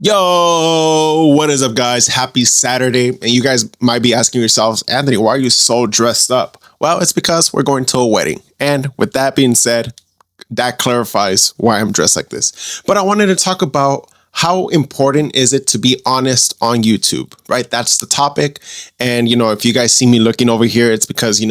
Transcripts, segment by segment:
Yo, what is up, guys? Happy Saturday. And you guys might be asking yourselves, Anthony, why are you so dressed up? Well, it's because we're going to a wedding. And with that being said, that clarifies why I'm dressed like this. But I wanted to talk about how important is it to be honest on YouTube, right? That's the topic. And, if you guys see me looking over here, it's because,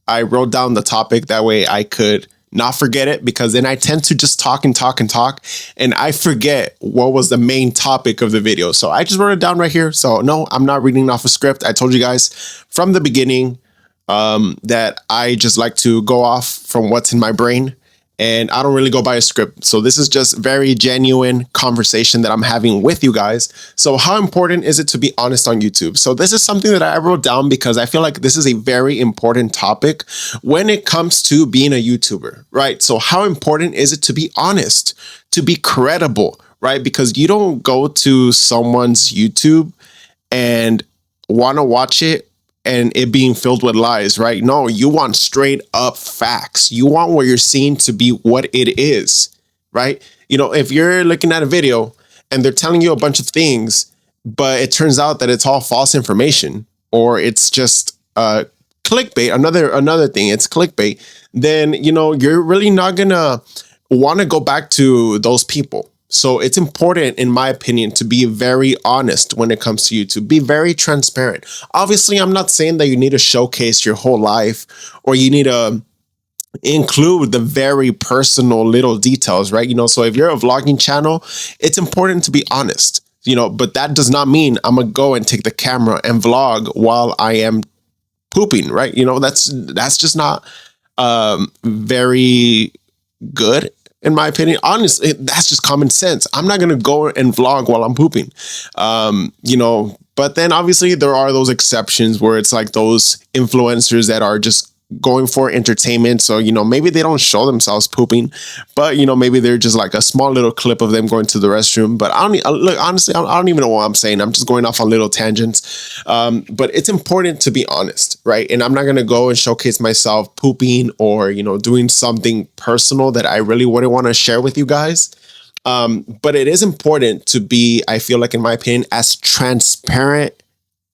I wrote down the topic. That way I could not forget it, because then I tend to just talk and talk and talk, and I forget what was the main topic of the video. So I just wrote it down right here. So no, I'm not reading off a script. I told you guys from the beginning that I just like to go off from what's in my brain, and I don't really go by a script. So this is just very genuine conversation that I'm having with you guys. So how important is it to be honest on YouTube? So this is something that I wrote down because I feel like this is a very important topic when it comes to being a YouTuber, right? So how important is it to be honest, to be credible, right? Because you don't go to someone's YouTube and want to watch it and it being filled with lies, right? No, you want straight up facts. You want what you're seeing to be what it is, right? If you're looking at a video and they're telling you a bunch of things, but it turns out that it's all false information, or it's just clickbait, another thing, it's clickbait, then you're really not gonna want to go back to those people. So it's important, in my opinion, to be very honest when it comes to YouTube. Be very transparent. Obviously, I'm not saying that you need to showcase your whole life, or you need to include the very personal little details, right? So if you're a vlogging channel, it's important to be honest, but that does not mean I'm going to go and take the camera and vlog while I am pooping, right? That's just not very good, in my opinion. Honestly, that's just common sense. I'm not going to go and vlog while I'm pooping. But then obviously there are those exceptions where it's like those influencers that are just going for entertainment. So, maybe they don't show themselves pooping, but, maybe they're just like a small little clip of them going to the restroom. But look, honestly, I don't even know what I'm saying. I'm just going off on little tangents. But it's important to be honest, right? And I'm not going to go and showcase myself pooping or, doing something personal that I really wouldn't want to share with you guys. But it is important to be, I feel like, in my opinion, as transparent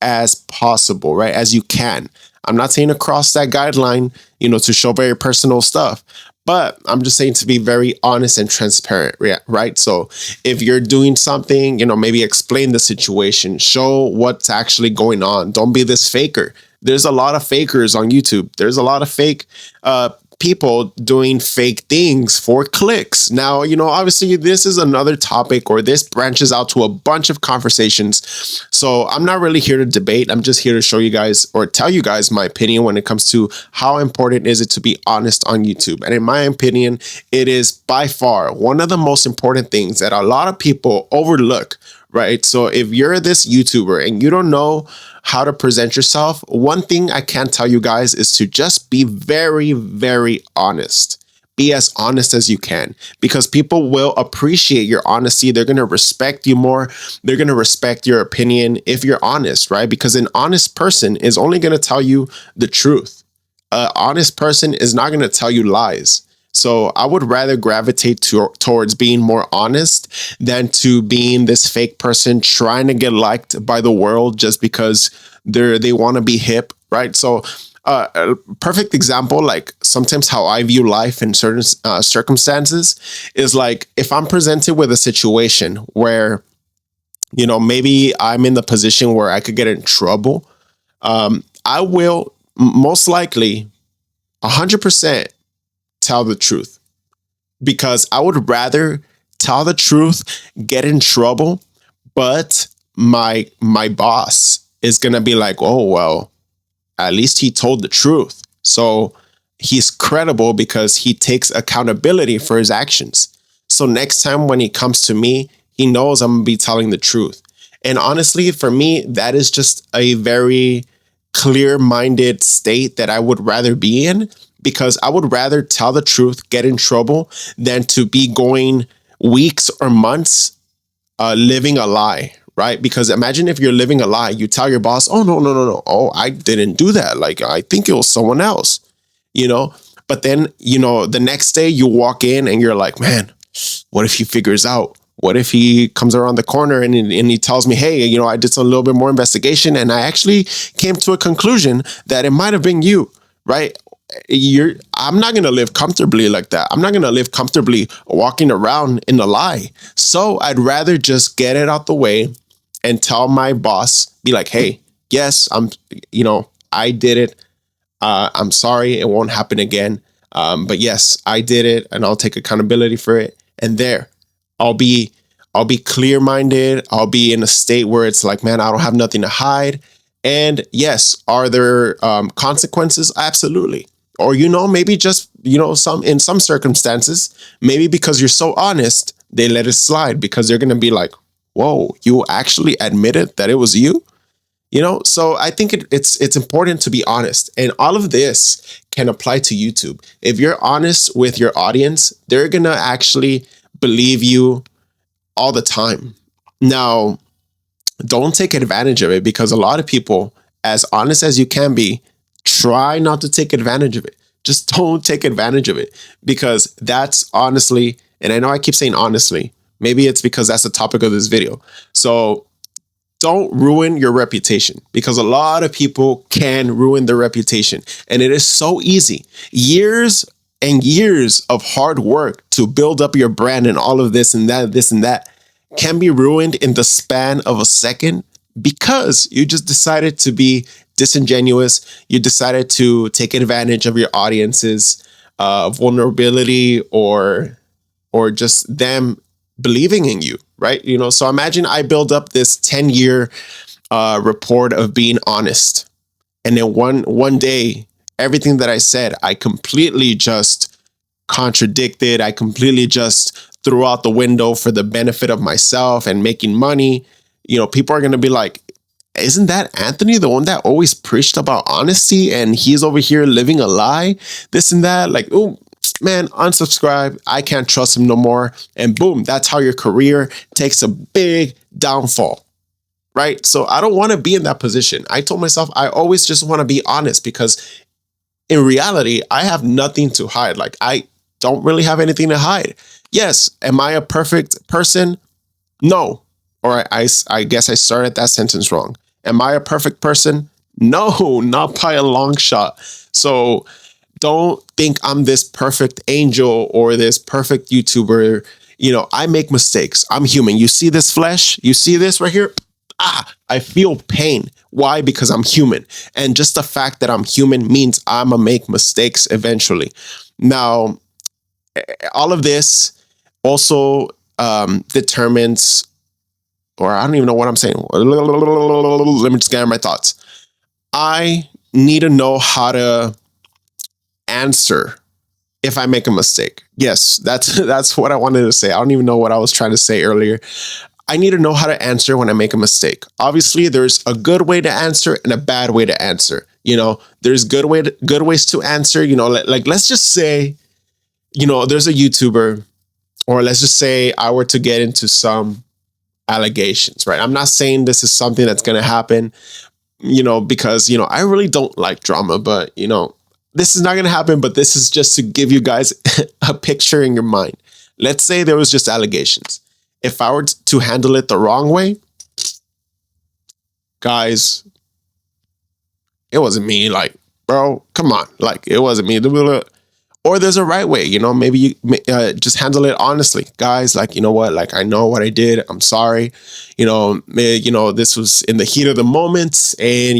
as possible, right? As you can. I'm not saying to cross that guideline, to show very personal stuff, but I'm just saying to be very honest and transparent, right? So if you're doing something, maybe explain the situation, show what's actually going on. Don't be this faker. There's a lot of fakers on YouTube. There's a lot of fake people doing fake things for clicks. Now, obviously this is another topic, or this branches out to a bunch of conversations. So I'm not really here to debate. I'm just here to show you guys, or tell you guys, my opinion when it comes to how important is it to be honest on YouTube. And in my opinion, it is by far one of the most important things that a lot of people overlook, right? So if you're this YouTuber and you don't know how to present yourself, one thing I can tell you guys is to just be very, very honest. Be as honest as you can, because people will appreciate your honesty. They're going to respect you more. They're going to respect your opinion if you're honest, right? Because an honest person is only going to tell you the truth. An honest person is not going to tell you lies. So I would rather gravitate towards being more honest than to being this fake person trying to get liked by the world just because they want to be hip, right? So a perfect example, like sometimes how I view life in certain circumstances is like, if I'm presented with a situation where, maybe I'm in the position where I could get in trouble, I will most likely 100% tell the truth, because I would rather tell the truth, get in trouble, but my boss is going to be like, oh, well, at least he told the truth. So he's credible because he takes accountability for his actions. So next time when he comes to me, he knows I'm going to be telling the truth. And honestly, for me, that is just a very clear-minded state that I would rather be in, because I would rather tell the truth, get in trouble, than to be going weeks or months living a lie, right? Because imagine if you're living a lie, you tell your boss, oh, no. Oh, I didn't do that. Like, I think it was someone else, But then, the next day you walk in and you're like, man, what if he figures out What if he comes around the corner and he tells me, hey, I did some little bit more investigation and I actually came to a conclusion that it might have been you, right? I'm not going to live comfortably like that. I'm not going to live comfortably walking around in a lie. So I'd rather just get it out the way and tell my boss, be like, hey, yes, I did it. I'm sorry. It won't happen again. But yes, I did it and I'll take accountability for it. And there, I'll be clear-minded. I'll be in a state where it's like, man, I don't have nothing to hide. And yes, are there consequences? Absolutely. Or, maybe just, in some circumstances, maybe because you're so honest, they let it slide because they're going to be like, whoa, you actually admitted that it was you? So I think it's important to be honest. And all of this can apply to YouTube. If you're honest with your audience, they're going to actually believe you all the time. Now, don't take advantage of it because a lot of people, as honest as you can be, try not to take advantage of it. Just don't take advantage of it because that's honestly, and I know I keep saying honestly, maybe it's because that's the topic of this video. So don't ruin your reputation because a lot of people can ruin their reputation and it is so easy. Years and years of hard work to build up your brand and all of this and that can be ruined in the span of a second because you just decided to be disingenuous. You decided to take advantage of your audience's vulnerability or just them believing in you, right? So imagine I build up this 10-year report of being honest. And then one day, everything that I said, I completely just contradicted. I completely just threw out the window for the benefit of myself and making money. People are going to be like, isn't that Anthony, the one that always preached about honesty and he's over here living a lie, this and that? Like, oh, man, unsubscribe. I can't trust him no more. And boom, that's how your career takes a big downfall, right? So I don't want to be in that position. I told myself I always just want to be honest because in reality, I have nothing to hide. Like I don't really have anything to hide. Yes. Am I a perfect person? No. Or I guess I started that sentence wrong. Am I a perfect person? No, not by a long shot. So don't think I'm this perfect angel or this perfect YouTuber. I make mistakes. I'm human. You see this flesh? You see this right here? I feel pain. Why? Because I'm human. And just the fact that I'm human means I'm going to make mistakes eventually. Now, all of this also determines, or I don't even know what I'm saying. Let me just gather my thoughts. I need to know how to answer if I make a mistake. Yes, that's what I wanted to say. I don't even know what I was trying to say earlier. I need to know how to answer when I make a mistake. Obviously, there's a good way to answer and a bad way to answer. There's good ways to answer. Like let's just say, there's a YouTuber, or let's just say I were to get into some allegations, right? I'm not saying this is something that's going to happen, because, I really don't like drama, but, this is not going to happen, but this is just to give you guys a picture in your mind. Let's say there was just allegations. If I were to handle it the wrong way, guys, it wasn't me. Like, bro, come on. Like, it wasn't me. Or there's a right way, maybe you just handle it honestly. Guys, like, you know what? Like, I know what I did. I'm sorry. This was in the heat of the moment. And,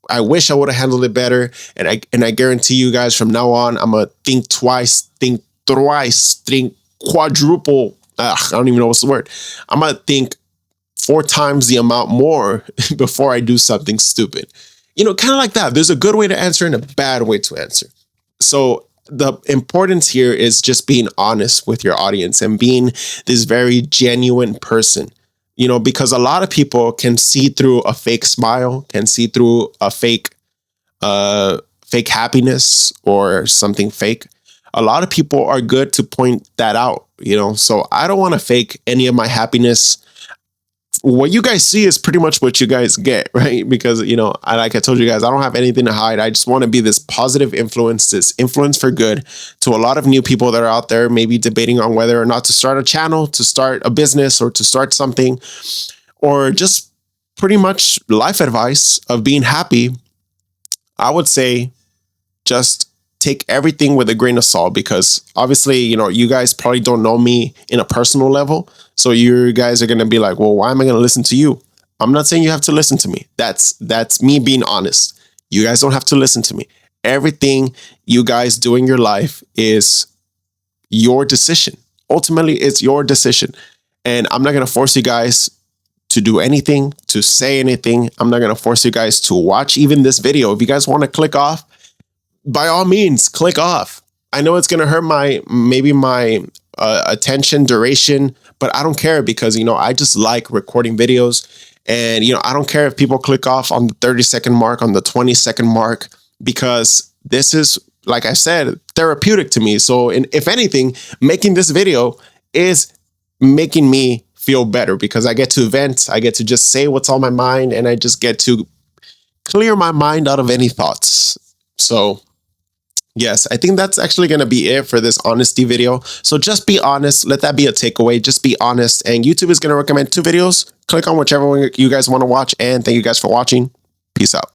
I wish I would have handled it better. And I guarantee you guys from now on, I'm going to think twice, think thrice, think quadruple. I don't even know what's the word. I'm going to think 4 times the amount more before I do something stupid. Kind of like that. There's a good way to answer and a bad way to answer. So the importance here is just being honest with your audience and being this very genuine person, because a lot of people can see through a fake smile, can see through a fake happiness or something fake. A lot of people are good to point that out, so I don't want to fake any of my happiness what you guys see is pretty much what you guys get, right? Because, like I told you guys, I don't have anything to hide. I just want to be this positive influence, this influence for good to a lot of new people that are out there, maybe debating on whether or not to start a channel, to start a business, or to start something, or just pretty much life advice of being happy. I would say just take everything with a grain of salt, because obviously, you guys probably don't know me in a personal level. So you guys are going to be like, well, why am I going to listen to you? I'm not saying you have to listen to me. That's me being honest. You guys don't have to listen to me. Everything you guys do in your life is your decision. Ultimately, it's your decision. And I'm not going to force you guys to do anything, to say anything. I'm not going to force you guys to watch even this video. If you guys want to click off, by all means, click off. I know it's going to hurt my attention duration, but I don't care, because, I just like recording videos. And, I don't care if people click off on the 30-second mark, on the 20-second mark, because this is, like I said, therapeutic to me. So if anything, making this video is making me feel better, because I get to vent, I get to just say what's on my mind, and I just get to clear my mind out of any thoughts. So yes, I think that's actually going to be it for this honesty video. So just be honest. Let that be a takeaway. Just be honest. And YouTube is going to recommend 2 videos. Click on whichever one you guys want to watch. And thank you guys for watching. Peace out.